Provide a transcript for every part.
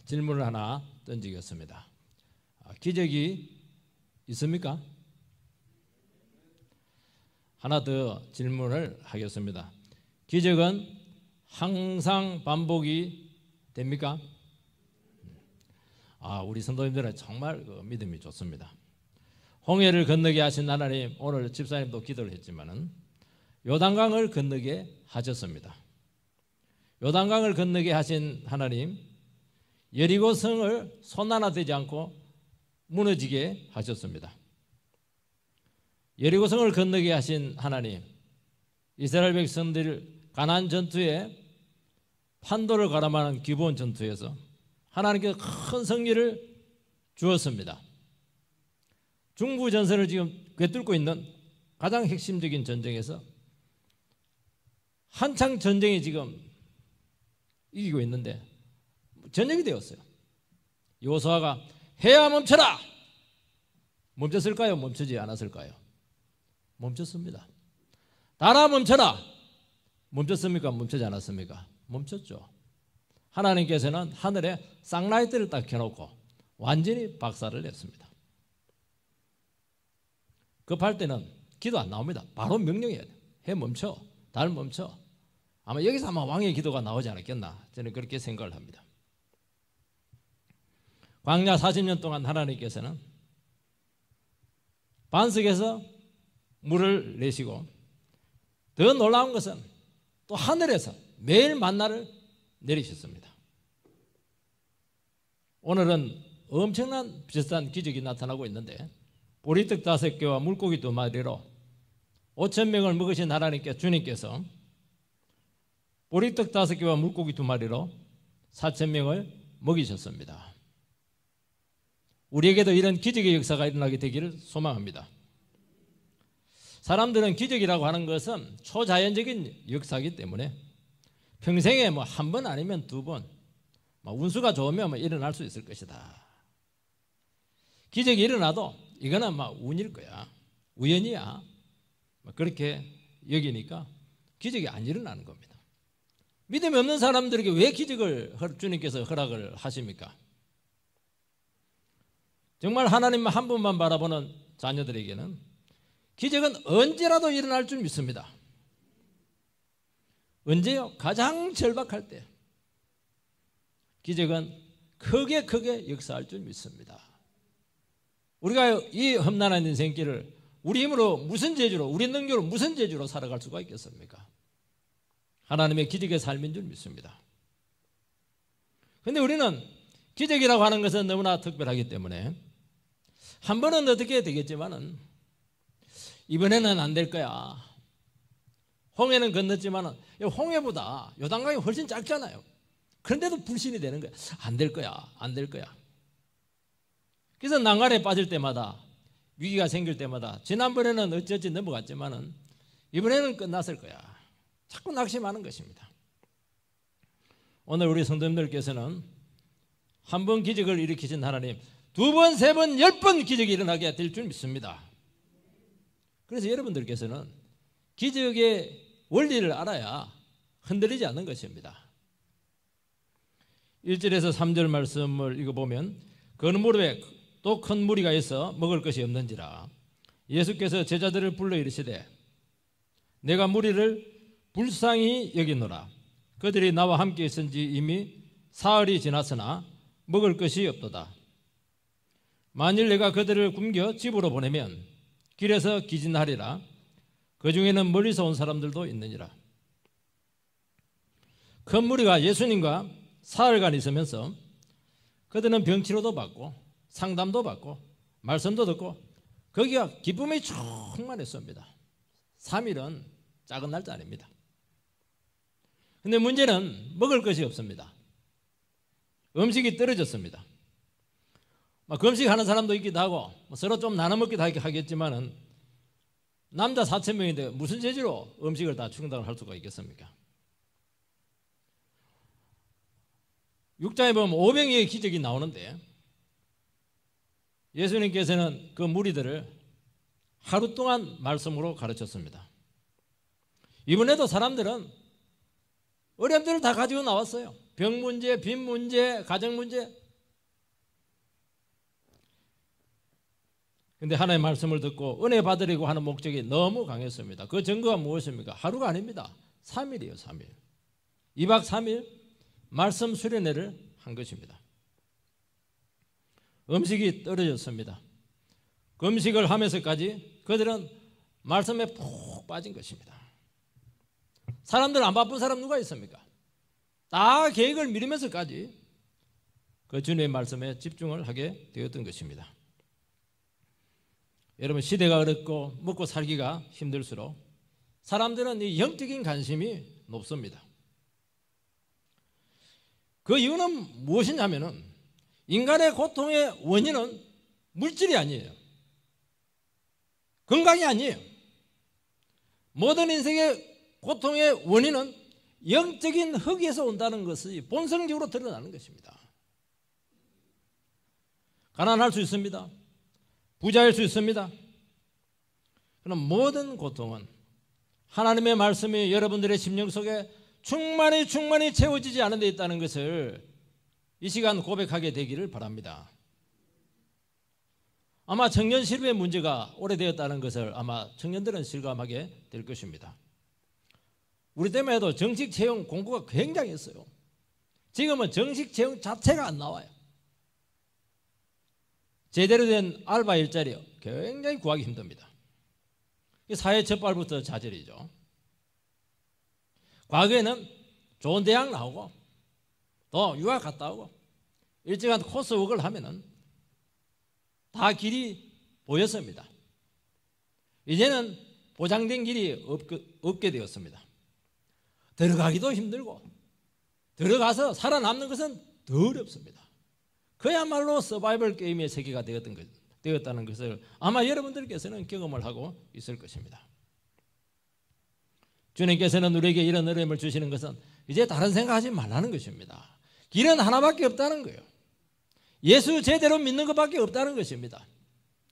질문을 하나 던지겠습니다. 기적이 있습니까? 하나 더 질문을 하겠습니다. 기적은 항상 반복이 됩니까? 우리 성도님들은 정말 믿음이 좋습니다. 홍해를 건너게 하신 하나님, 오늘 집사님도 기도를 했지만은 요단강을 건너게 하셨습니다. 요단강을 건너게 하신 하나님, 여리고성을 손 하나 대지 않고 무너지게 하셨습니다. 여리고성을 건너게 하신 하나님, 이스라엘 백성들 가나안 전투에 판도를 가람하는 기브온 전투에서 하나님께서 큰 승리를 주었습니다. 중부 전선을 지금 꿰뚫고 있는 가장 핵심적인 전쟁에서 한창 전쟁이 지금 이기고 있는데 전쟁이 되었어요. 여호수아가 해야 멈춰라! 멈췄을까요? 멈추지 않았을까요? 멈췄습니다. 달아 멈춰라! 멈췄습니까? 멈추지 않았습니까? 멈췄죠. 하나님께서는 하늘에 쌍라이트를 딱 켜놓고 완전히 박살을 냈습니다. 급할 때는 기도 안 나옵니다. 바로 명령해야 돼요. 해 멈춰, 달 멈춰. 아마 여기서 왕의 기도가 나오지 않았겠나, 저는 그렇게 생각을 합니다. 광야 40년 동안 하나님께서는 반석에서 물을 내시고, 더 놀라운 것은 또 하늘에서 매일 만나를 내리셨습니다. 오늘은 엄청난 비슷한 기적이 나타나고 있는데, 보리떡 5개와 물고기 2마리로 5,000명을 먹으신 하나님께 주님께서 보리떡 5개와 물고기 2마리로 4,000명을 먹이셨습니다. 우리에게도 이런 기적의 역사가 일어나게 되기를 소망합니다. 사람들은 기적이라고 하는 것은 초자연적인 역사이기 때문에 평생에 한 번 아니면 2번, 운수가 좋으면 일어날 수 있을 것이다. 기적이 일어나도 이거는 운일 거야, 우연이야, 그렇게 여기니까 기적이 안 일어나는 겁니다. 믿음이 없는 사람들에게 왜 기적을 주님께서 허락을 하십니까? 정말 하나님만 한 분만 바라보는 자녀들에게는 기적은 언제라도 일어날 줄 믿습니다. 언제요? 가장 절박할 때 기적은 크게 역사할 줄 믿습니다. 우리가 이 험난한 인생길을 우리 힘으로 무슨 재주로, 우리 능력으로 무슨 재주로 살아갈 수가 있겠습니까? 하나님의 기적의 삶인 줄 믿습니다. 그런데 우리는 기적이라고 하는 것은 너무나 특별하기 때문에 한 번은 어떻게 되겠지만은 이번에는 안 될 거야. 홍해는 건넜지만은 홍해보다 요단강이 훨씬 작잖아요. 그런데도 불신이 되는 거야. 안 될 거야, 안 될 거야. 그래서 난간에 빠질 때마다, 위기가 생길 때마다, 지난번에는 어찌어찌 넘어갔지만은 이번에는 끝났을 거야, 자꾸 낙심하는 것입니다. 오늘 우리 성도님들께서는 한 번 기적을 일으키신 하나님, 2번, 3번, 10번 기적이 일어나게 될 줄 믿습니다. 그래서 여러분들께서는 기적의 원리를 알아야 흔들리지 않는 것입니다. 1절에서 3절 말씀을 읽어보면, 건물에 또 큰 무리가 있어 먹을 것이 없는지라 예수께서 제자들을 불러 이르시되 내가 무리를 불쌍히 여기노라. 그들이 나와 함께 있은지 이미 사흘이 지났으나 먹을 것이 없도다. 만일 내가 그들을 굶겨 집으로 보내면 길에서 기진하리라. 그 중에는 멀리서 온 사람들도 있느니라. 큰 무리가 예수님과 사흘간 있으면서 그들은 병치료도 받고 상담도 받고 말씀도 듣고 거기가 기쁨이 충만했습니다. 3일은 작은 날짜 아닙니다. 그런데 문제는 먹을 것이 없습니다. 음식이 떨어졌습니다. 금식하는 사람도 있기도 하고 서로 좀 나눠 먹기도 하겠지만은 남자 4,000명인데 무슨 재주로 음식을 다 충당을 할 수가 있겠습니까? 6장에 보면 500여의 기적이 나오는데 예수님께서는 그 무리들을 하루 동안 말씀으로 가르쳤습니다. 이번에도 사람들은 어려움들을 다 가지고 나왔어요. 병 문제, 빚 문제, 가정 문제. 근데 하나님의 말씀을 듣고 은혜 받으려고 하는 목적이 너무 강했습니다. 그 증거가 무엇입니까? 하루가 아닙니다. 3일이에요. 3일. 2박 3일 말씀 수련회를 한 것입니다. 음식이 떨어졌습니다. 그 음식을 하면서까지 그들은 말씀에 푹 빠진 것입니다. 사람들 안 바쁜 사람 누가 있습니까? 다 계획을 미루면서까지 그 주님의 말씀에 집중을 하게 되었던 것입니다. 여러분, 시대가 어렵고 먹고 살기가 힘들수록 사람들은 이 영적인 관심이 높습니다. 그 이유는 무엇이냐면은 인간의 고통의 원인은 물질이 아니에요. 건강이 아니에요. 모든 인생의 고통의 원인은 영적인 흑에서 온다는 것이 본성적으로 드러나는 것입니다. 가난할 수 있습니다. 부자일 수 있습니다. 그럼 모든 고통은 하나님의 말씀이 여러분들의 심령 속에 충만히 채워지지 않은 데 있다는 것을 이 시간 고백하게 되기를 바랍니다. 아마 청년 실업의 문제가 오래되었다는 것을 아마 청년들은 실감하게 될 것입니다. 우리 때문에 해도 정식 채용 공고가 굉장했어요. 지금은 정식 채용 자체가 안 나와요. 제대로 된 알바 일자리 굉장히 구하기 힘듭니다. 사회 첫발부터 좌절이죠. 과거에는 좋은 대학 나오고 또 유학 갔다 오고 일정한 코스웍을 하면은 다 길이 보였습니다. 이제는 보장된 길이 없게 되었습니다. 들어가기도 힘들고 들어가서 살아남는 것은 더 어렵습니다. 그야말로 서바이벌 게임의 세계가 되었다는 것을 아마 여러분들께서는 경험을 하고 있을 것입니다. 주님께서는 우리에게 이런 어려움을 주시는 것은 이제 다른 생각하지 말라는 것입니다. 길은 하나밖에 없다는 거예요. 예수 제대로 믿는 것밖에 없다는 것입니다.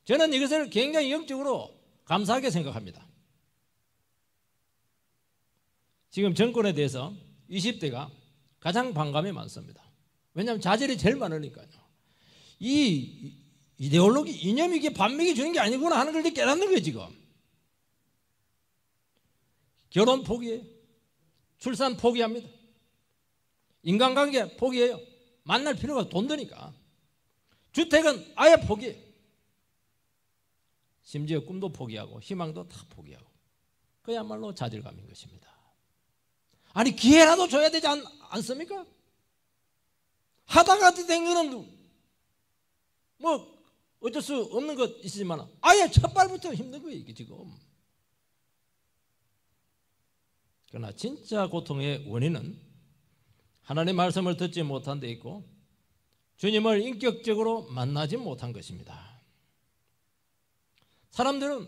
저는 이것을 굉장히 영적으로 감사하게 생각합니다. 지금 정권에 대해서 20대가 가장 반감이 많습니다. 왜냐하면 자질이 제일 많으니까요. 이 이데올로기, 이념이 이게 반맥이 주는 게 아니구나 하는 걸 깨닫는 거예요. 지금 결혼 포기해요. 출산 포기합니다. 인간관계 포기해요. 만날 필요가 돈 드니까. 주택은 아예 포기해요. 심지어 꿈도 포기하고 희망도 다 포기하고. 그야말로 자질감인 것입니다. 아니 기회라도 줘야 되지 않습니까? 하다가 된 거는 뭐 어쩔 수 없는 것 있지만 아예 첫 발부터 힘든 거예요. 이게 지금. 그러나 진짜 고통의 원인은 하나님의 말씀을 듣지 못한 데 있고 주님을 인격적으로 만나지 못한 것입니다. 사람들은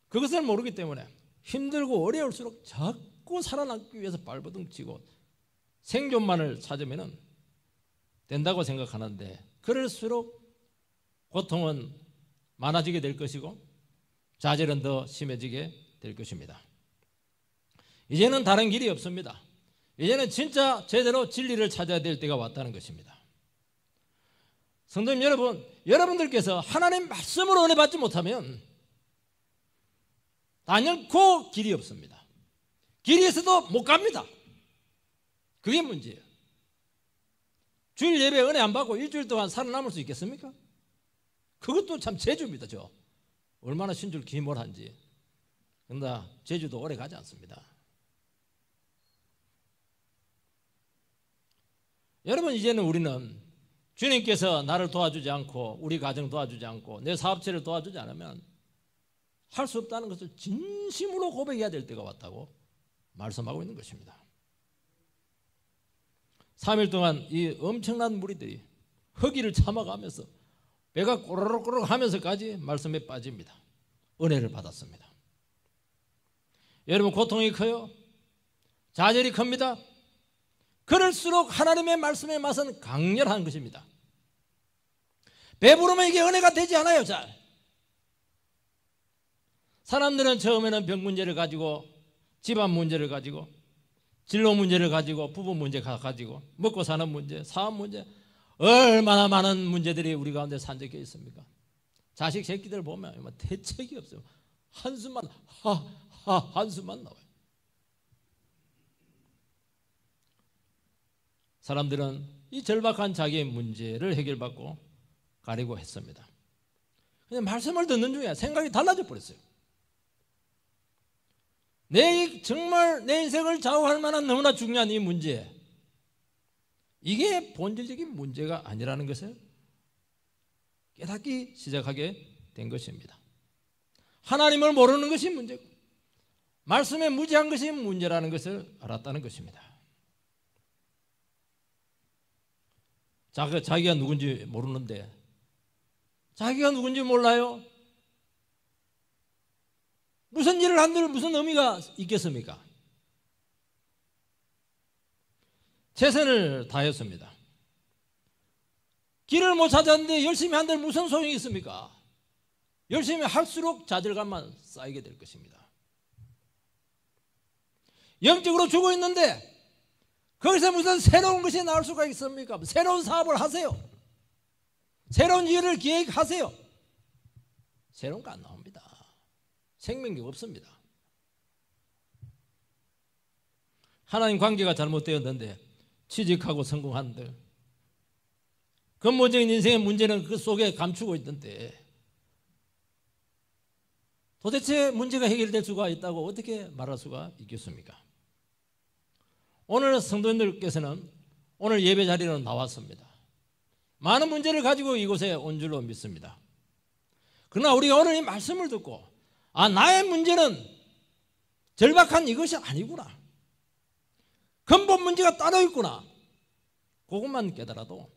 그것을 모르기 때문에 힘들고 어려울수록 자꾸 살아남기 위해서 발버둥 치고 생존만을 찾으면 된다고 생각하는데 그럴수록 고통은 많아지게 될 것이고 좌절은 더 심해지게 될 것입니다. 이제는 다른 길이 없습니다. 이제는 진짜 제대로 진리를 찾아야 될 때가 왔다는 것입니다. 성도님 여러분, 여러분들께서 하나님 말씀으로 은혜 받지 못하면 단연코 길이 없습니다. 길이 있어도 못 갑니다. 그게 문제예요. 주일 예배 은혜 안 받고 일주일 동안 살아남을 수 있겠습니까? 그것도 참 재주입니다. 저 얼마나 신줄 기몰한지. 그러나 재주도 오래 가지 않습니다. 여러분, 이제는 우리는 주님께서 나를 도와주지 않고 우리 가정 도와주지 않고 내 사업체를 도와주지 않으면 할 수 없다는 것을 진심으로 고백해야 될 때가 왔다고 말씀하고 있는 것입니다. 3일 동안 이 엄청난 무리들이 허기를 참아가면서 배가 꼬르륵꼬르륵 하면서까지 말씀에 빠집니다. 은혜를 받았습니다. 여러분, 고통이 커요. 좌절이 큽니다. 그럴수록 하나님의 말씀의 맛은 강렬한 것입니다. 배부르면 이게 은혜가 되지 않아요. 잘. 사람들은 처음에는 병 문제를 가지고 집안 문제를 가지고 진로 문제를 가지고, 부부 문제 가지고, 먹고 사는 문제, 사업 문제, 얼마나 많은 문제들이 우리 가운데 산적해 있습니까? 자식 새끼들 보면 대책이 없어요. 한숨만 한숨만 나와요. 사람들은 이 절박한 자기의 문제를 해결받고 가려고 했습니다. 그냥 말씀을 듣는 중에 생각이 달라져 버렸어요. 정말 내 인생을 좌우할 만한 너무나 중요한 이 문제, 이게 본질적인 문제가 아니라는 것을 깨닫기 시작하게 된 것입니다. 하나님을 모르는 것이 문제고 말씀에 무지한 것이 문제라는 것을 알았다는 것입니다. 자기가 누군지 모르는데, 자기가 누군지 몰라요? 무슨 일을 한들 무슨 의미가 있겠습니까? 최선을 다했습니다. 길을 못 찾았는데 열심히 한들 무슨 소용이 있습니까? 열심히 할수록 좌절감만 쌓이게 될 것입니다. 영적으로 죽어 있는데 거기서 무슨 새로운 것이 나올 수가 있습니까? 새로운 사업을 하세요. 새로운 일을 기획하세요. 새로운 거 안 나옵니다. 생명력 없습니다. 하나님 관계가 잘못되었는데 취직하고 성공하는데 근본적인 인생의 문제는 그 속에 감추고 있는데 도대체 문제가 해결될 수가 있다고 어떻게 말할 수가 있겠습니까? 오늘 성도님들께서는 오늘 예배 자리로 나왔습니다. 많은 문제를 가지고 이곳에 온 줄로 믿습니다. 그러나 우리가 오늘 이 말씀을 듣고 나의 문제는 절박한 이것이 아니구나, 근본 문제가 따로 있구나, 그것만 깨달아도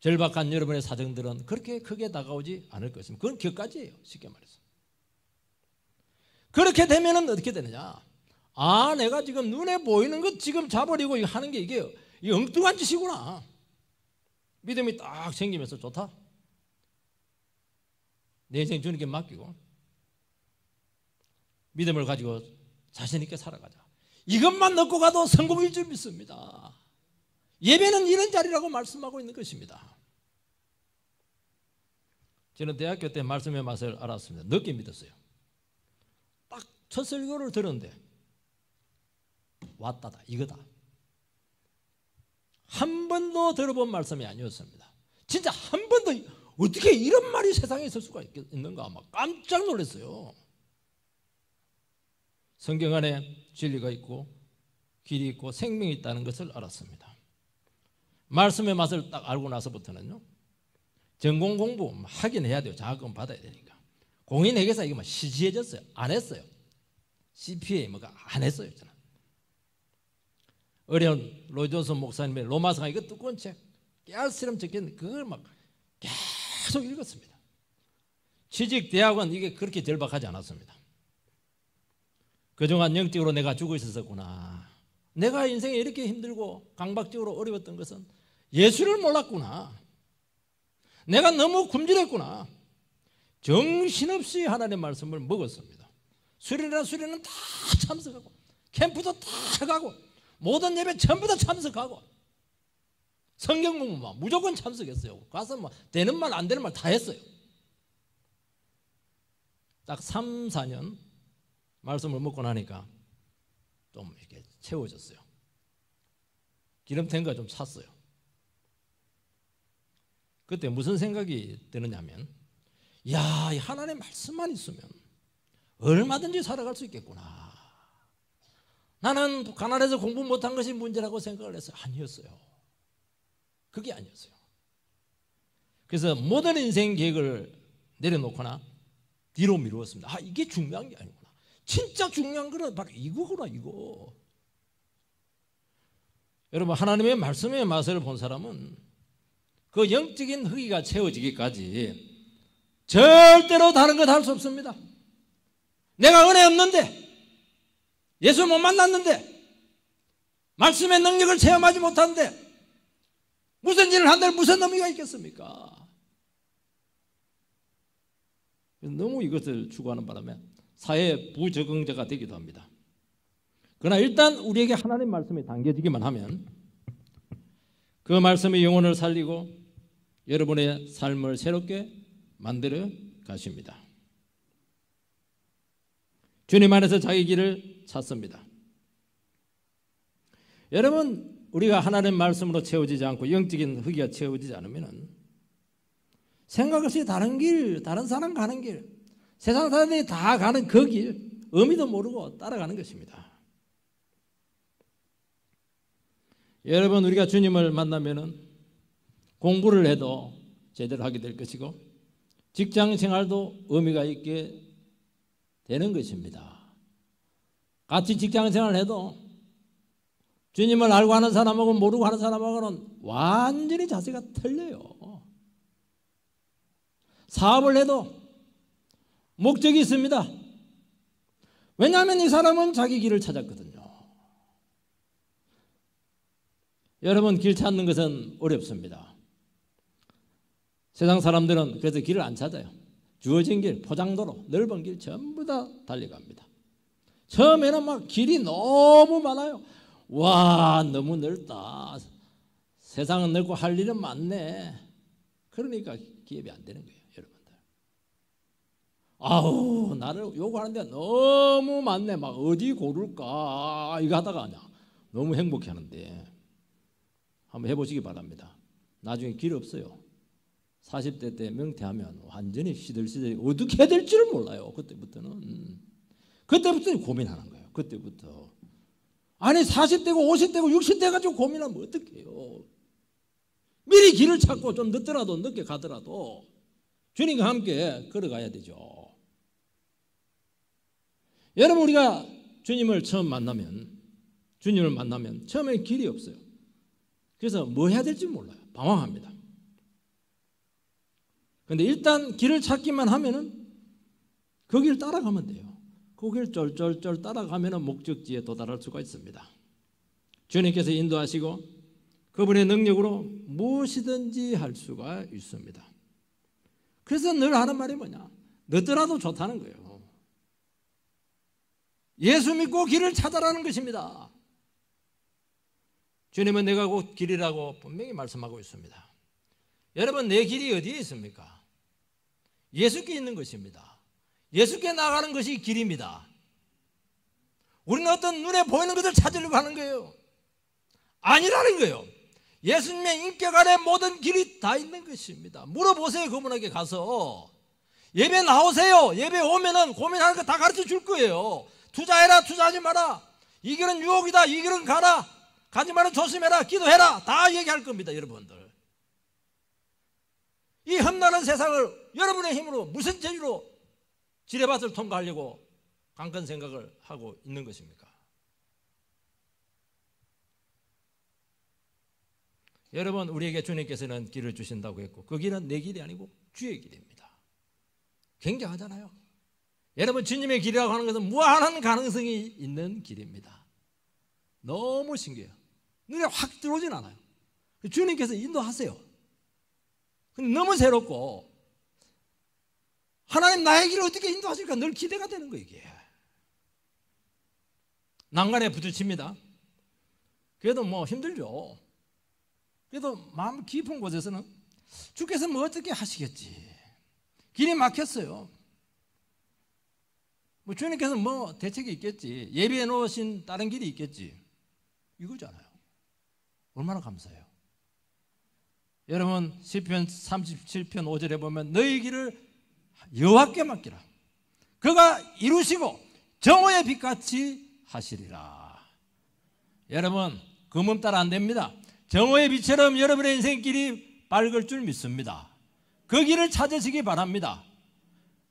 절박한 여러분의 사정들은 그렇게 크게 다가오지 않을 것입니다. 그건 격가지예요. 쉽게 말해서. 그렇게 되면 어떻게 되느냐, 내가 지금 눈에 보이는 것 지금 잡아버리고 하는 게 이게 엉뚱한 짓이구나. 믿음이 딱 생기면서 좋다. 내 인생 주님께 맡기고 믿음을 가지고 자신 있게 살아가자. 이것만 넣고 가도 성공일 줄 믿습니다. 예배는 이런 자리라고 말씀하고 있는 것입니다. 저는 대학교 때 말씀의 맛을 알았습니다. 늦게 믿었어요. 딱 첫 설교를 들었는데 왔다다, 이거다. 한 번도 들어본 말씀이 아니었습니다. 진짜 한 번도 어떻게 이런 말이 세상에 있을 수가 있는가 막 깜짝 놀랐어요. 성경 안에 진리가 있고 길이 있고 생명이 있다는 것을 알았습니다. 말씀의 맛을 딱 알고 나서부터는요, 전공 공부 하긴 해야 돼요. 장학금 받아야 되니까. 공인회계사 이거 막 시시해졌어요. 안 했어요. CPA 뭐가 안 했어요. 저는. 어려운 로이 존슨 목사님의 로마서가 이거 두꺼운 책 깨알처럼 적혀있는데 그걸 막 계속 읽었습니다. 취직 대학은 이게 그렇게 절박하지 않았습니다. 그동안 영적으로 내가 죽어 있었구나, 내가 인생에 이렇게 힘들고 강박적으로 어려웠던 것은 예수를 몰랐구나, 내가 너무 굶주렸구나, 정신없이 하나님의 말씀을 먹었습니다. 수련은 다 참석하고 캠프도 다 가고 모든 예배 전부 다 참석하고 성경 공부만 무조건 참석했어요. 가서 뭐 되는 말 안 되는 말 다 했어요. 딱 3, 4년 말씀을 먹고 나니까 좀 이렇게 채워졌어요. 기름텐 거 좀 찼어요. 그때 무슨 생각이 드느냐면, 야, 하나님의 말씀만 있으면 얼마든지 살아갈 수 있겠구나. 나는 가난해서 공부 못한 것이 문제라고 생각을 했어요. 아니었어요. 그게 아니었어요. 그래서 모든 인생 계획을 내려놓거나 뒤로 미루었습니다. 이게 중요한 게 아니구나. 진짜 중요한 거는 바로 이거구나, 이거. 여러분, 하나님의 말씀의 맛을 본 사람은 그 영적인 허기가 채워지기까지 절대로 다른 것 할 수 없습니다. 내가 은혜 없는데, 예수 못 만났는데, 말씀의 능력을 체험하지 못하는데 무슨 일을 한다면 무슨 의미가 있겠습니까? 너무 이것을 추구하는 바람에 사회 부적응자가 되기도 합니다. 그러나 일단 우리에게 하나님 말씀이 당겨지기만 하면 그 말씀이 영혼을 살리고 여러분의 삶을 새롭게 만들어 가십니다. 주님 안에서 자기 길을 찾습니다. 여러분, 우리가 하나님 말씀으로 채워지지 않고 영적인 흙이가 채워지지 않으면 생각 없이 다른 길, 다른 사람 가는 길, 세상 사람들이 다 가는 그 길, 의미도 모르고 따라가는 것입니다. 여러분, 우리가 주님을 만나면은 공부를 해도 제대로 하게 될 것이고 직장 생활도 의미가 있게 되는 것입니다. 같이 직장 생활을 해도 주님을 알고 하는 사람하고 모르고 하는 사람하고는 완전히 자세가 틀려요. 사업을 해도 목적이 있습니다. 왜냐하면 이 사람은 자기 길을 찾았거든요. 여러분, 길 찾는 것은 어렵습니다. 세상 사람들은 그래서 길을 안 찾아요. 주어진 길, 포장도로, 넓은 길 전부 다 달려갑니다. 처음에는 막 길이 너무 많아요. 와, 너무 넓다. 세상은 넓고 할 일은 많네. 그러니까 기업이 안 되는 거예요, 여러분들. 아우, 나를 요구하는 데가 너무 많네. 막 어디 고를까 이거 하다가 아니야. 너무 행복해 하는데 한번 해보시기 바랍니다. 나중에 길 없어요. 40대 때 명퇴하면 완전히 시들시들 어떻게 해야 될지를 몰라요. 그때부터는 고민하는 거예요. 그때부터. 아니 40대고 50대고 60대 가지고 고민하면 어떡해요. 미리 길을 찾고 좀 늦더라도 늦게 가더라도 주님과 함께 걸어가야 되죠. 여러분, 우리가 주님을 만나면 처음에 길이 없어요. 그래서 뭐 해야 될지 몰라요. 방황합니다. 그런데 일단 길을 찾기만 하면은 그 길 따라가면 돼요. 그 길 쫄쫄쫄 따라가면은 목적지에 도달할 수가 있습니다. 주님께서 인도하시고 그분의 능력으로 무엇이든지 할 수가 있습니다. 그래서 늘 하는 말이 뭐냐? 늦더라도 좋다는 거예요. 예수 믿고 길을 찾아라는 것입니다. 주님은 내가 곧 길이라고 분명히 말씀하고 있습니다. 여러분, 내 길이 어디에 있습니까? 예수께 있는 것입니다. 예수께 나가는 것이 길입니다. 우리는 어떤 눈에 보이는 것을 찾으려고 하는 거예요. 아니라는 거예요. 예수님의 인격 안에 모든 길이 다 있는 것입니다. 물어보세요. 그분에게 가서. 예배 나오세요. 예배 오면은 고민하는 거 다 가르쳐 줄 거예요. 투자해라, 투자하지 마라. 이 길은 유혹이다, 이 길은 가라. 가지 마라, 조심해라, 기도해라. 다 얘기할 겁니다, 여러분들. 이 험난한 세상을 여러분의 힘으로 무슨 재주로 지뢰밭을 통과하려고 강큰 생각을 하고 있는 것입니까? 여러분, 우리에게 주님께서는 길을 주신다고 했고 그 길은 내 길이 아니고 주의 길입니다. 굉장하잖아요. 여러분, 주님의 길이라고 하는 것은 무한한 가능성이 있는 길입니다. 너무 신기해요. 눈에 확 들어오진 않아요. 주님께서 인도하세요. 근데 너무 새롭고 하나님 나의 길을 어떻게 인도하실까 늘 기대가 되는 거예요. 이게 난간에 부딪힙니다. 그래도 뭐 힘들죠. 그래도 마음 깊은 곳에서는 주께서 뭐 어떻게 하시겠지. 길이 막혔어요. 뭐 주님께서 뭐 대책이 있겠지. 예비해 놓으신 다른 길이 있겠지. 이거잖아요. 얼마나 감사해요. 여러분, 시편 37편 5절에 보면 너희 길을 여호와께 맡기라. 그가 이루시고 정오의 빛같이 하시리라. 여러분, 금음 따라 안 됩니다. 정오의 빛처럼 여러분의 인생길이 밝을 줄 믿습니다. 그 길을 찾으시기 바랍니다.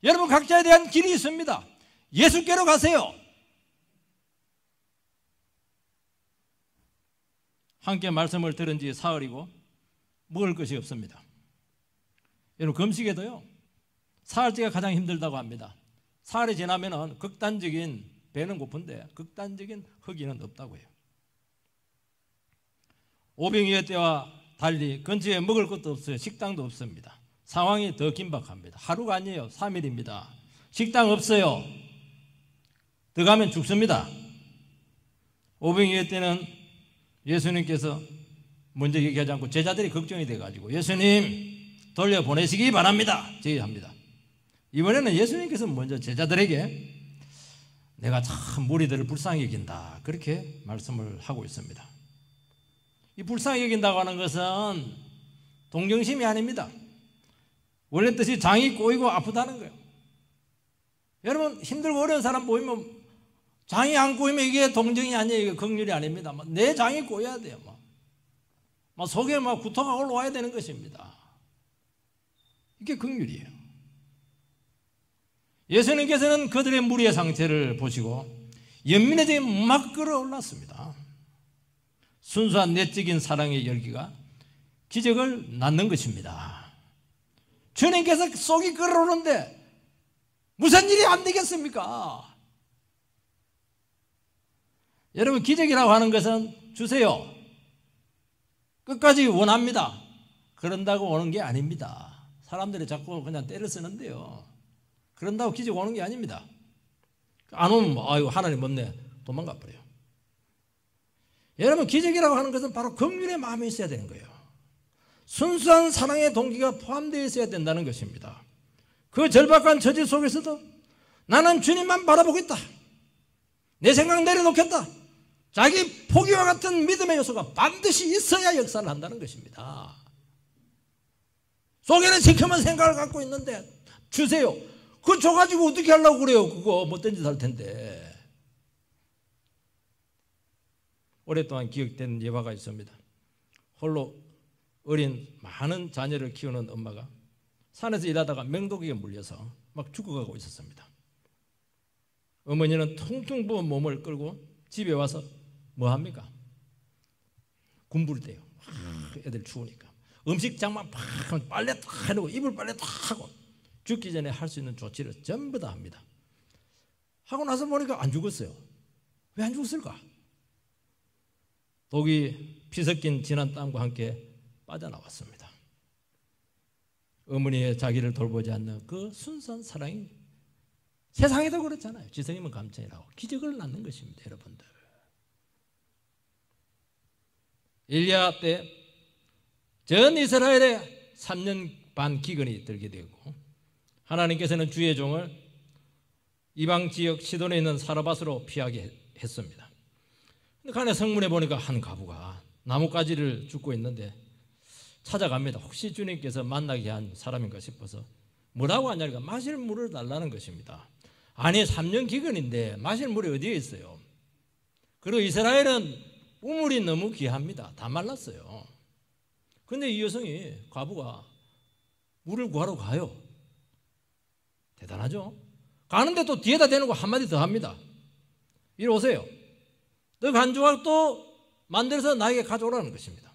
여러분, 각자에 대한 길이 있습니다. 예수께로 가세요. 함께 말씀을 들은 지 사흘이고 먹을 것이 없습니다. 여러분, 금식에도요, 사흘째가 가장 힘들다고 합니다. 사흘이 지나면은 극단적인, 배는 고픈데 극단적인 허기는 없다고 해요. 오병이어 때와 달리 근처에 먹을 것도 없어요. 식당도 없습니다. 상황이 더 긴박합니다. 하루가 아니에요. 3일입니다. 식당 없어요. 들어가면 죽습니다. 오병이어 때는 예수님께서 먼저 얘기하지 않고 제자들이 걱정이 돼가지고 예수님 돌려보내시기 바랍니다 제의합니다. 이번에는 예수님께서 먼저 제자들에게 내가 참 무리들을 불쌍히 여긴다 그렇게 말씀을 하고 있습니다. 이 불쌍히 여긴다고 하는 것은 동정심이 아닙니다. 원래 뜻이 장이 꼬이고 아프다는 거예요. 여러분 힘들고 어려운 사람 보이면 장이 안 꼬이면 이게 동정이 아니에요. 이게 긍휼이 아닙니다. 내 장이 꼬여야 돼요. 속에 구토가 올라와야 되는 것입니다. 이게 긍휼이에요. 예수님께서는 그들의 무리의 상태를 보시고 연민의 막 끌어올랐습니다. 순수한 내적인 사랑의 열기가 기적을 낳는 것입니다. 주님께서 속이 끓어오는데 무슨 일이 안 되겠습니까? 여러분 기적이라고 하는 것은 주세요. 끝까지 원합니다. 그런다고 오는 게 아닙니다. 사람들이 자꾸 그냥 때를 쓰는데요. 그런다고 기적 오는 게 아닙니다. 안 오면 아유 하나님 없네 도망가 버려요. 여러분 기적이라고 하는 것은 바로 긍휼의 마음이 있어야 되는 거예요. 순수한 사랑의 동기가 포함되어 있어야 된다는 것입니다. 그 절박한 처지 속에서도 나는 주님만 바라보고 있다. 내 생각 내려놓겠다. 자기 포기와 같은 믿음의 요소가 반드시 있어야 역사를 한다는 것입니다. 속에는 시커먼 생각을 갖고 있는데 주세요. 그거 줘가지고 어떻게 하려고 그래요. 그거 못된 짓 할 텐데. 오랫동안 기억되는 예화가 있습니다. 홀로 어린 많은 자녀를 키우는 엄마가 산에서 일하다가 맹독에 물려서 막 죽어가고 있었습니다. 어머니는 퉁퉁 부은 몸을 끌고 집에 와서 뭐 합니까? 군부를 떼요. 애들 추우니까. 음식 장만 팍 하면 빨래 탁 해놓고 이불 빨래 탁 하고 죽기 전에 할 수 있는 조치를 전부 다 합니다. 하고 나서 보니까 안 죽었어요. 왜 안 죽었을까? 독이 피 섞인 진한 땀과 함께 빠져나왔습니다. 어머니의 자기를 돌보지 않는 그 순수한 사랑이 세상에도 그렇잖아요. 지성이면 감천이라고 기적을 낳는 것입니다. 여러분들. 엘리야 때 전 이스라엘에 3년 반 기근이 들게 되고 하나님께서는 주의 종을 이방 지역 시돈에 있는 사르밧으로 피하게 했습니다. 근데 성문에 보니까 한 과부가 나뭇가지를 줍고 있는데 찾아갑니다. 혹시 주님께서 만나게 한 사람인가 싶어서 뭐라고 하냐니까 마실 물을 달라는 것입니다. 아니 3년 기근인데 마실 물이 어디에 있어요? 그리고 이스라엘은 우물이 너무 귀합니다. 다 말랐어요. 근데 이 여성이 과부가 물을 구하러 가요. 대단하죠? 가는데 또 뒤에다 대놓고 한마디 더 합니다. 이리 오세요. 너 간 조각 또 만들어서 나에게 가져오라는 것입니다.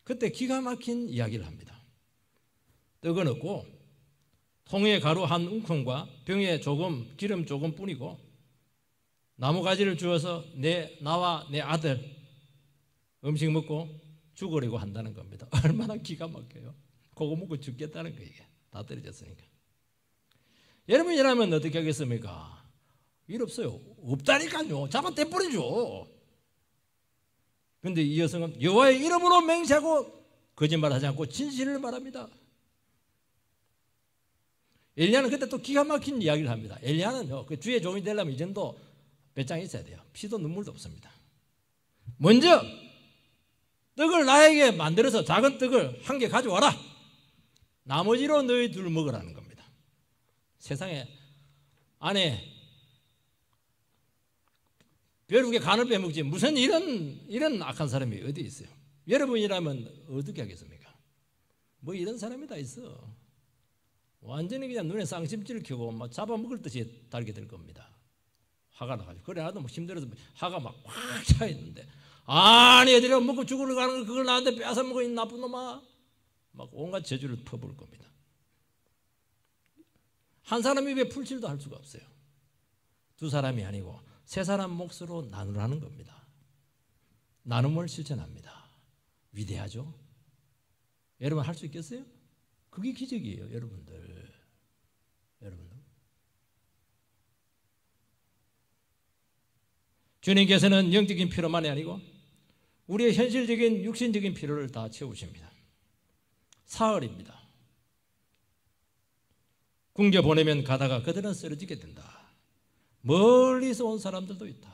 그때 기가 막힌 이야기를 합니다. 떡은 없고 통에 가루 한 움큼과 병에 조금 기름 조금 뿐이고 나무가지를 주어서 나와 내 아들 음식 먹고 죽으려고 한다는 겁니다. 얼마나 기가 막혀요. 그거 먹고 죽겠다는 거예요. 다 떨어졌으니까. 여러분이라면 어떻게 하겠습니까? 일 없어요. 없다니까요. 잡아 떼버리죠. 그런데 이 여성은 여호와의 이름으로 맹세하고 거짓말하지 않고 진실을 말합니다. 엘리야는 그때 또 기가 막힌 이야기를 합니다. 엘리야는요, 그 주의 종이 되려면 이 정도 배짱이 있어야 돼요. 피도 눈물도 없습니다. 먼저 떡을 나에게 만들어서 작은 떡을 한 개 가져와라. 나머지로 너희 둘 먹으라는 겁니다. 세상에 안에 벼룩에 간을 빼먹지 무슨 이런 악한 사람이 어디 있어요? 여러분이라면 어떻게 하겠습니까? 뭐 이런 사람이 다 있어. 완전히 그냥 눈에 쌍심지를 켜고 막 잡아먹을 듯이 달게 될 겁니다. 화가 나가지고. 그래 나도 뭐 힘들어서 화가 막 확 차 있는데 아니 애들이 먹고 죽으러 가는 걸 그걸 나한테 빼앗아 먹어 이 나쁜 놈아. 막 온갖 저주를 퍼부을 겁니다. 한 사람 입에 풀칠도 할 수가 없어요. 두 사람이 아니고 세 사람 몫으로 나누라는 겁니다. 나눔을 실천합니다. 위대하죠? 여러분 할 수 있겠어요? 그게 기적이에요, 여러분들. 주님께서는 영적인 필요만이 아니고 우리의 현실적인 육신적인 필요를 다 채우십니다. 사흘입니다. 궁녀 보내면 가다가 그들은 쓰러지게 된다. 멀리서 온 사람들도 있다.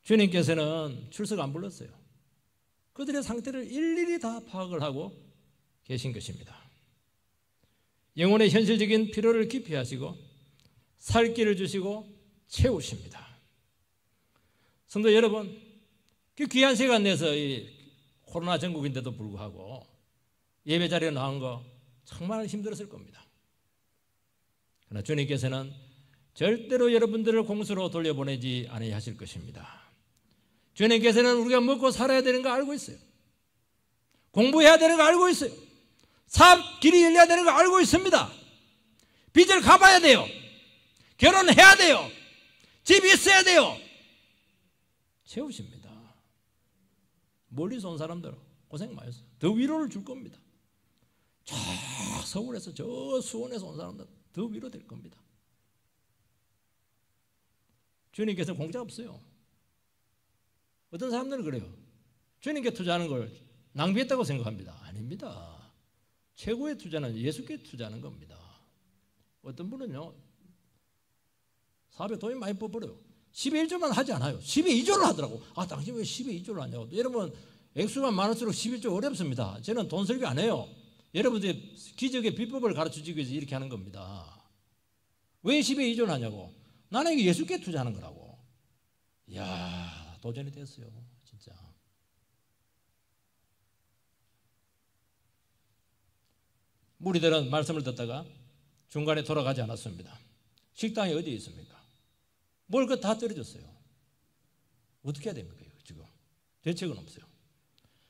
주님께서는 출석 안 불렀어요. 그들의 상태를 일일이 다 파악을 하고 계신 것입니다. 영혼의 현실적인 필요를 깊이 하시고 살 길을 주시고 채우십니다. 성도 여러분, 그 귀한 시간 내서 이 코로나 전국인데도 불구하고 예배 자리에 나온 거 정말 힘들었을 겁니다. 그러나 주님께서는 절대로 여러분들을 공수로 돌려보내지 아니하실 것입니다. 주님께서는 우리가 먹고 살아야 되는 거 알고 있어요. 공부해야 되는 거 알고 있어요. 사업 길이 열려야 되는 거 알고 있습니다. 빚을 갚아야 돼요. 결혼해야 돼요. 집이 있어야 돼요. 채우십니다. 멀리서 온 사람들 고생 많이 했어요. 더 위로를 줄 겁니다. 저 서울에서 저 수원에서 온 사람들 더 위로될 겁니다. 주님께서 공짜 없어요. 어떤 사람들은 그래요. 주님께 투자하는 걸 낭비했다고 생각합니다. 아닙니다. 최고의 투자는 예수께 투자하는 겁니다. 어떤 분은요, 사업에 돈이 많이 뽑아버려요. 10의 1조만 하지 않아요. 10의 2조를 하더라고. 아, 당신 왜 10의 2조를 하냐고. 여러분, 액수가 많을수록 11조 어렵습니다. 저는 돈 설교 안 해요. 여러분들이 기적의 비법을 가르쳐주기 위해서 이렇게 하는 겁니다. 왜 10의 2조를 하냐고. 나는 이게 예수께 투자하는 거라고. 이야, 도전이 됐어요. 진짜. 무리들은 말씀을 듣다가 중간에 돌아가지 않았습니다. 식당이 어디에 있습니까? 뭘 그 다 떨어졌어요. 어떻게 해야 됩니까? 지금 대책은 없어요.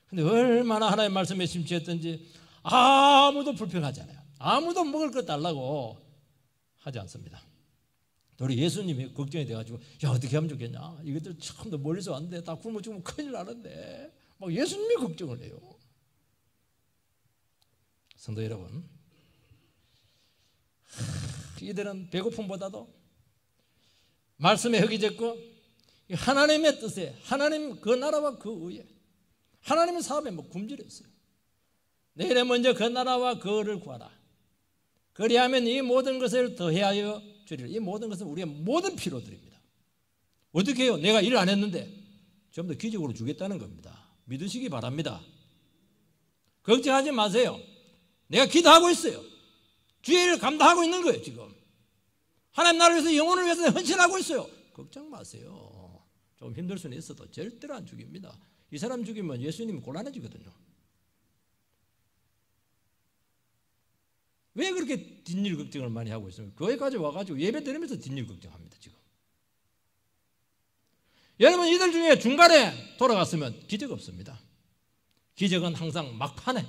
근데 얼마나 하나님의 말씀에 심취했던지 아무도 불평하지 않아요. 아무도 먹을 것 달라고 하지 않습니다. 우리 예수님이 걱정이 돼가지고 야, 어떻게 하면 좋겠냐? 이것들 참 더 멀리서 왔는데 다 굶어 죽으면 큰일 나는데 막 예수님이 걱정을 해요. 성도 여러분, 이들은 배고픔보다도 말씀에 허기졌고 하나님의 뜻에, 하나님 그 나라와 그 의에, 하나님의 사업에 뭐 굶주렸어요. 내일에 먼저 그 나라와 그 의를 구하라. 그리하면 이 모든 것을 더해하여 주리라. 이 모든 것은 우리의 모든 필요들입니다. 어떻게 해요? 내가 일을 안 했는데 좀 더 기적으로 주겠다는 겁니다. 믿으시기 바랍니다. 걱정하지 마세요. 내가 기도하고 있어요. 주의 일을 감당하고 있는 거예요. 지금 하나님 나라를 위해서, 영혼을 위해서 헌신하고 있어요. 걱정 마세요. 좀 힘들 수는 있어도 절대로 안 죽입니다. 이 사람 죽이면 예수님이 곤란해지거든요. 왜 그렇게 뒷일 걱정을 많이 하고 있습니까? 교회까지 와가지고 예배 드리면서 뒷일 걱정합니다. 지금 여러분, 이들 중에 중간에 돌아갔으면 기적 없습니다. 기적은 항상 막판에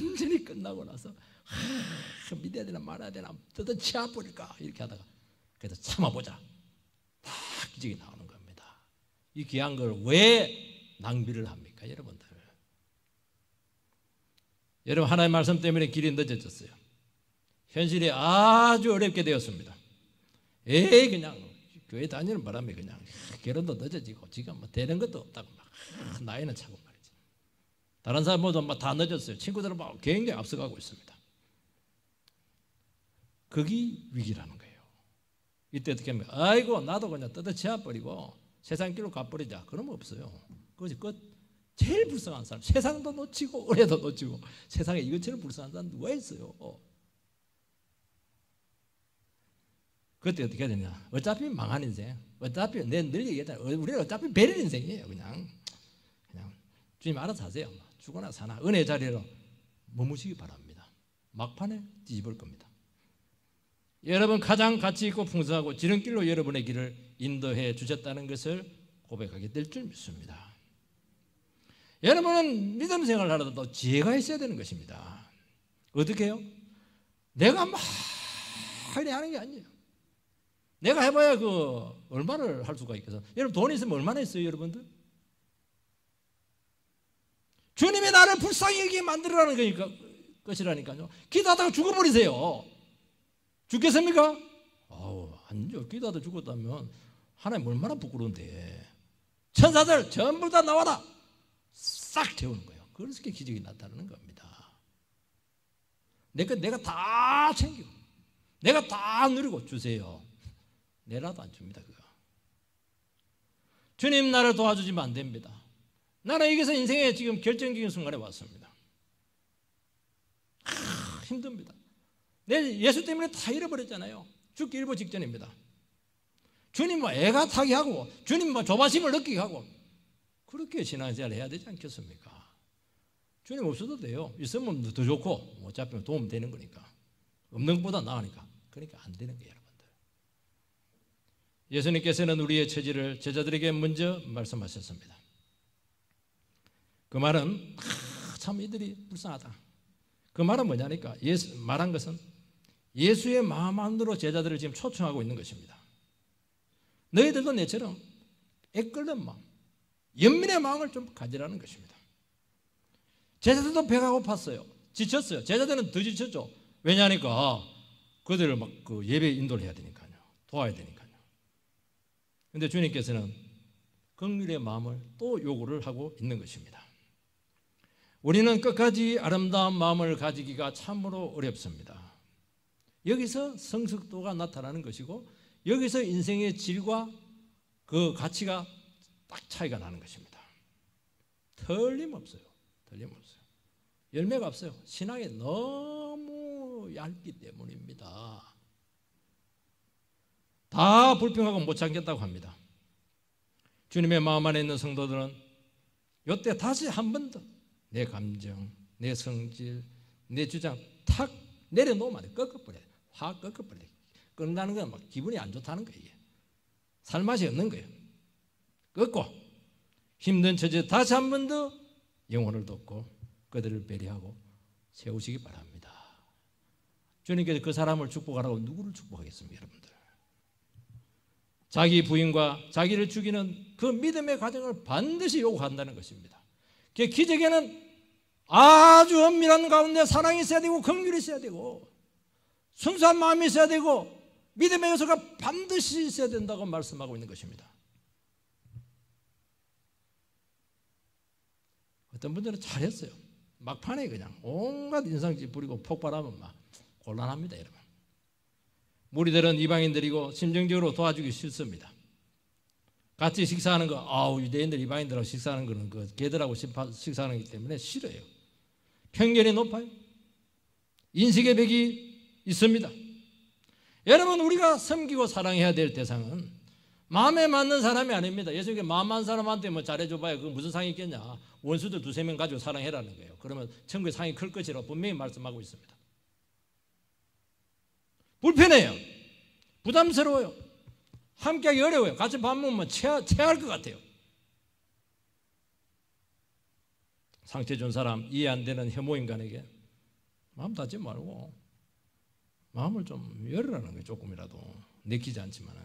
완전히 끝나고 나서 믿어야 되나 말아야 되나 뜯어 치아버릴까 이렇게 하다가 그래도 참아보자, 다 기적이 나오는 겁니다. 이 귀한 걸 왜 낭비를 합니까? 여러분들, 여러분, 하나님의 말씀 때문에 길이 늦어졌어요. 현실이 아주 어렵게 되었습니다. 그냥 교회 다니는 바람에 그냥 결혼도 늦어지고 지금 뭐 되는 것도 없다고 막 나이는 차고 말이지. 다른 사람 모두 막 다 늦었어요. 친구들은 막 굉장히 앞서가고 있습니다. 거기 위기라는 거예요. 이때 어떻게 하면 아이고 나도 그냥 뜯어치워버리고 세상 길로 가버리자. 그러면 없어요. 그것이 끝. 제일 불쌍한 사람, 세상도 놓치고 은혜도 놓치고 세상에 이것처럼 불쌍한 사람 누가 있어요? 그때 어떻게 해야 되냐? 어차피 망한 인생, 어차피 늘 얘기했잖아요. 우리는 어차피 베릴 인생이에요. 그냥 주님 알아서 하세요. 죽거나 사나 은혜 자리로 머무시기 바랍니다. 막판에 뒤집을 겁니다. 여러분, 가장 가치 있고 풍성하고 지름길로 여러분의 길을 인도해 주셨다는 것을 고백하게 될 줄 믿습니다. 여러분은 믿음 생활을 하려도 지혜가 있어야 되는 것입니다. 어떻게 해요? 내가 많이 하는 게 아니에요. 내가 해봐야 얼마를 할 수가 있겠어. 여러분, 돈이 있으면 얼마나 있어요, 여러분들? 주님이 나를 불쌍히 여기게 만들어라는 것이라니까요. 기도하다가 죽어버리세요. 죽겠습니까? 아니죠. 기도하다 죽었다면 하나님 얼마나 부끄러운데. 천사들 전부 다 나와라. 싹 태우는 거예요. 그래서 기적이 나타나는 겁니다. 내가 다 챙기고 내가 다 누리고 주세요. 내라도 안 줍니다. 그거. 주님 나를 도와주시면 안 됩니다. 나는 여기서 인생의 지금 결정적인 순간에 왔습니다. 힘듭니다. 내 예수 때문에 다 잃어버렸잖아요. 죽기 일보 직전입니다. 주님 뭐 애가 타게 하고 주님 뭐 조바심을 느끼게 하고 그렇게 신앙생활을 해야 되지 않겠습니까? 주님 없어도 돼요. 있으면 더 좋고 어차피 도움 되는 거니까. 없는 것보다 나으니까. 그러니까 안 되는 거예요, 여러분들. 예수님께서는 우리의 처지를 제자들에게 먼저 말씀하셨습니다. 그 말은 참 이들이 불쌍하다. 그 말은 뭐냐니까 말한 것은 예수의 마음 안으로 제자들을 지금 초청하고 있는 것입니다. 너희들도 내처럼 애끓는 마음, 연민의 마음을 좀 가지라는 것입니다. 제자들도 배가 고팠어요. 지쳤어요. 제자들은 더 지쳤죠. 왜냐하니까 그들을 막 그 예배 인도를 해야 되니까요. 도와야 되니까요. 그런데 주님께서는 긍휼의 마음을 또 요구를 하고 있는 것입니다. 우리는 끝까지 아름다운 마음을 가지기가 참으로 어렵습니다. 여기서 성숙도가 나타나는 것이고 여기서 인생의 질과 그 가치가 딱 차이가 나는 것입니다. 틀림없어요. 틀림없어요. 열매가 없어요. 신앙이 너무 얇기 때문입니다. 다 불평하고 못 참겠다고 합니다. 주님의 마음 안에 있는 성도들은 이때 다시 한 번 더 내 감정, 내 성질, 내 주장 탁 내려놓으면 안 돼. 꺾어버려요. 확 꺾어버려요. 끊는다는 건 막 기분이 안 좋다는 거예요. 살맛이 없는 거예요. 꺾고 힘든 처지에 다시 한 번 더 영혼을 돕고 그들을 배려하고 세우시기 바랍니다. 주님께서 그 사람을 축복하라고 누구를 축복하겠습니까, 여러분들? 자기 부인과 자기를 죽이는 그 믿음의 과정을 반드시 요구한다는 것입니다. 그 기적에는 아주 엄밀한 가운데 사랑이 있어야 되고 긍휼이 있어야 되고 순수한 마음이 있어야 되고 믿음의 요소가 반드시 있어야 된다고 말씀하고 있는 것입니다. 어떤 분들은 잘했어요. 막판에 그냥 온갖 인상짓 부리고 폭발하면 막 곤란합니다, 여러분. 무리들은 이방인들이고 심정적으로 도와주기 싫습니다. 같이 식사하는 거, 유대인들 이방인들하고 식사하는 거는 그 걔들하고 식사하는 거기 때문에 싫어요. 편견이 높아요. 인식의 벽이 있습니다. 여러분, 우리가 섬기고 사랑해야 될 대상은 마음에 맞는 사람이 아닙니다. 예수님께 마음 맞는 사람한테 뭐 잘해줘봐야 그거 무슨 상이 있겠냐. 원수들 2-3명 가지고 사랑해라는 거예요. 그러면 천국의 상이 클 것이라고 분명히 말씀하고 있습니다. 불편해요. 부담스러워요. 함께하기 어려워요. 같이 밥 먹으면 체할 것 같아요. 상처 준 사람, 이해 안 되는 혐오 인간에게 마음 닫지 말고 마음을 좀 열으라는 거예요. 조금이라도 내키지 않지만은.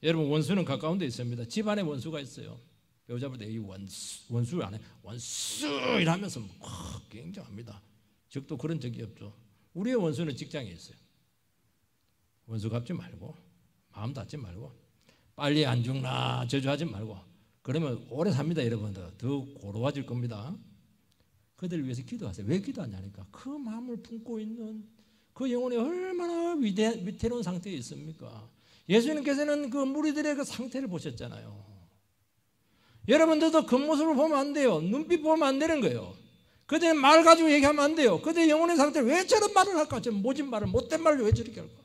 여러분, 원수는 가까운 데 있습니다. 집안에 원수가 있어요. 배우자보다 이 원수 안에 원수 이러면서 굉장합니다. 적도 그런 적이 없죠. 우리의 원수는 직장에 있어요. 원수 갚지 말고 마음 닫지 말고 빨리 안 죽나 저주하지 말고 그러면 오래 삽니다. 여러분들 더 고로워질 겁니다. 그들을 위해서 기도하세요. 왜 기도하냐니까 그 마음을 품고 있는 그 영혼이 얼마나 위태로운 상태에 있습니까? 예수님께서는 그 무리들의 그 상태를 보셨잖아요. 여러분들도 겉모습을 보면 안 돼요. 눈빛 보면 안 되는 거예요. 그들의 말 가지고 얘기하면 안 돼요. 그들의 영혼의 상태를 왜 저런 말을 할까? 저 모진 말을, 못된 말을 왜 저렇게 할까?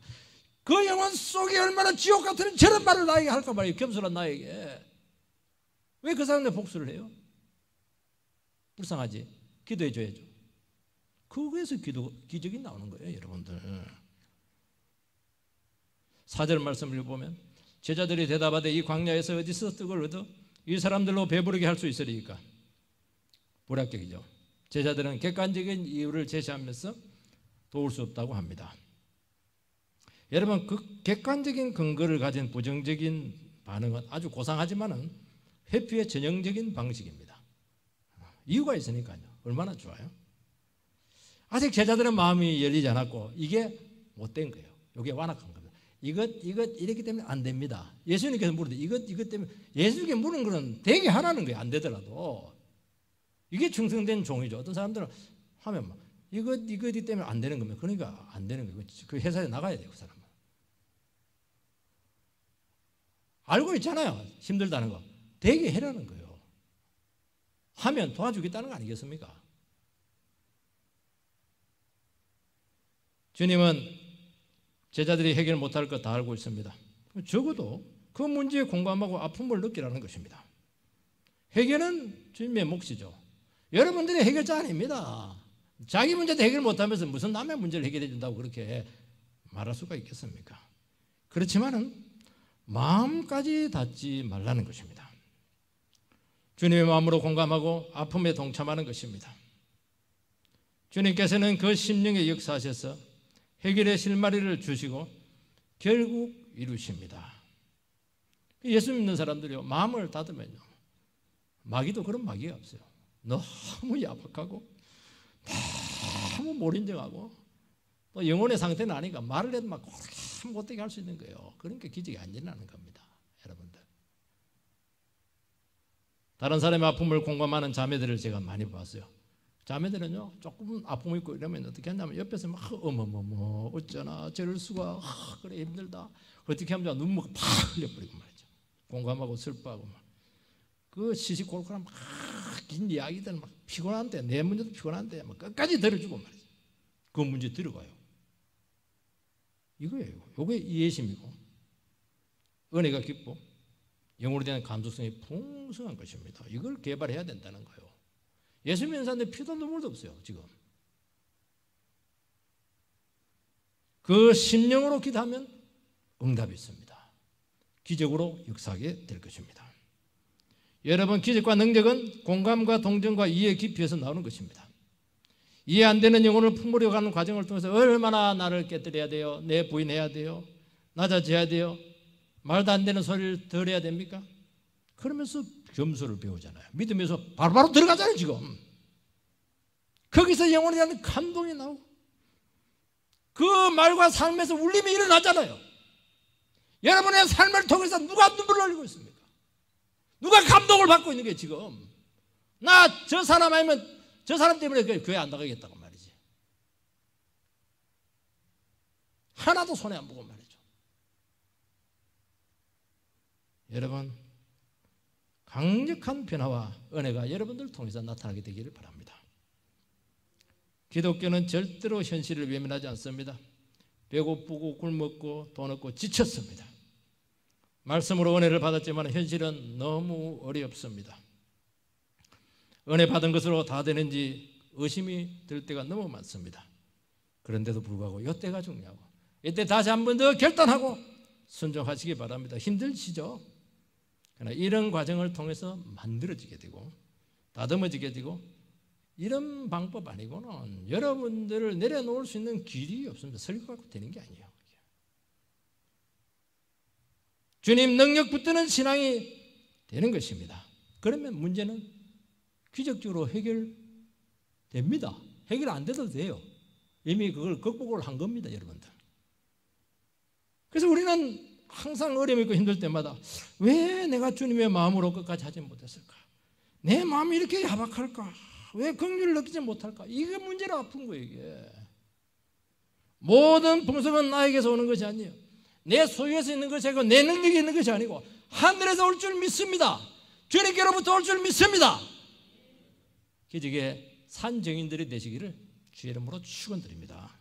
그 영혼 속에 얼마나 지옥 같은 저런 말을 나에게 할까 말이에요. 겸손한 나에게. 왜 그 사람들 복수를 해요? 불쌍하지? 기도해 줘야죠. 그거에서 기적이 나오는 거예요, 여러분들. 4절 말씀을 보면 제자들이 대답하되 이 광야에서 어디서 떡을 얻어 이 사람들로 배부르게 할 수 있으리까? 불합격이죠. 제자들은 객관적인 이유를 제시하면서 도울 수 없다고 합니다. 여러분, 그 객관적인 근거를 가진 부정적인 반응은 아주 고상하지만은 회피의 전형적인 방식입니다. 이유가 있으니까요. 얼마나 좋아요? 아직 제자들의 마음이 열리지 않았고 이게 못된 거예요. 이게 완악한 겁니다. 이것 이렇기 때문에 안 됩니다. 예수님께서 물으는데 이것 때문에 예수님께 물은 거는 되게 하라는 거예요. 안 되더라도 이게 충성된 종이죠. 어떤 사람들은 하면 이것 때문에 안 되는 거면 그러니까 안 되는 거예요. 그 회사에 나가야 돼요. 그 사람은 알고 있잖아요. 힘들다는 거 되게 해라는 거예요. 하면 도와주겠다는 거 아니겠습니까? 주님은 제자들이 해결 못할 것 다 알고 있습니다. 적어도 그 문제에 공감하고 아픔을 느끼라는 것입니다. 해결은 주님의 몫이죠. 여러분들이 해결자 아닙니다. 자기 문제도 해결 못하면서 무슨 남의 문제를 해결해 준다고 그렇게 말할 수가 있겠습니까? 그렇지만은 마음까지 닫지 말라는 것입니다. 주님의 마음으로 공감하고 아픔에 동참하는 것입니다. 주님께서는 그 심령에 역사하셔서 해결의 실마리를 주시고 결국 이루십니다. 예수 믿는 사람들이요, 마음을 닫으면요, 마귀도 그런 마귀가 없어요. 너무 야박하고 너무 몰인정하고 또 영혼의 상태는 아니까 말을 해도 막 못되게 할 수 있는 거예요. 그러니까 기적이 안 일어나는 겁니다. 여러분들, 다른 사람의 아픔을 공감하는 자매들을 제가 많이 봤어요. 자매들은요, 조금 아픔 있고 이러면 어떻게 하냐면 옆에서 막 어머머머 어쩌나 저럴 수가, 그래 힘들다, 어떻게 하면 눈물이 팍 흘려버리고 말이죠. 공감하고 슬퍼하고 막 그 시시콜콜한 막 긴 이야기들, 막 피곤한데, 내 문제도 피곤한데 막 끝까지 들어주고 말이죠. 그 문제 들어가요. 이거예요. 이게 이해심이고 은혜가 깊고 영으로 대한 감수성이 풍성한 것입니다. 이걸 개발해야 된다는 거예요. 예수 믿는 사람들 피도 눈물도 없어요. 지금 그 심령으로 기도하면 응답이 있습니다. 기적으로 역사하게 될 것입니다. 여러분, 기적과 능력은 공감과 동정과 이해 깊이에서 나오는 것입니다. 이해 안 되는 영혼을 품으려 가는 과정을 통해서 얼마나 나를 깨뜨려야 돼요? 내 부인해야 돼요? 낮아져야 돼요? 말도 안 되는 소리를 덜 해야 됩니까? 그러면서 겸손을 배우잖아요. 믿으면서 바로 들어가잖아요. 지금 거기서 영혼에 대한 감동이 나오고 그 말과 삶에서 울림이 일어나잖아요. 여러분의 삶을 통해서 누가 눈물을 흘리고 있습니까? 누가 감동을 받고 있는 게 지금? 나 저 사람 아니면 저 사람 때문에 교회 안 나가겠다고 말이지. 하나도 손해 안 보고 말이죠. 여러분, 강력한 변화와 은혜가 여러분들 통해서 나타나게 되기를 바랍니다. 기독교는 절대로 현실을 외면하지 않습니다. 배고프고 굶었고 돈 없고 지쳤습니다. 말씀으로 은혜를 받았지만 현실은 너무 어렵습니다. 은혜 받은 것으로 다 되는지 의심이 들 때가 너무 많습니다. 그런데도 불구하고 이때가 중요하고 이때 다시 한 번 더 결단하고 순종하시기 바랍니다. 힘드시죠? 그러나 이런 과정을 통해서 만들어지게 되고 다듬어지게 되고 이런 방법 아니고는 여러분들을 내려놓을 수 있는 길이 없습니다. 설교 갖고 되는 게 아니에요. 주님 능력 붙드는 신앙이 되는 것입니다. 그러면 문제는 기적적으로 해결됩니다. 해결 안 돼도 돼요. 이미 그걸 극복을 한 겁니다, 여러분들. 그래서 우리는 항상 어려움이 있고 힘들 때마다 왜 내가 주님의 마음으로 끝까지 하지 못했을까? 내 마음이 이렇게 야박할까? 왜 긍휼을 느끼지 못할까? 이게 문제로 아픈 거예요. 이게 모든 풍성은 나에게서 오는 것이 아니에요. 내 소유에서 있는 것이 아니고 내 능력이 있는 것이 아니고 하늘에서 올 줄 믿습니다. 주님께로부터 올 줄 믿습니다. 기적의 산증인들이 되시기를 주의 이름으로 축원드립니다.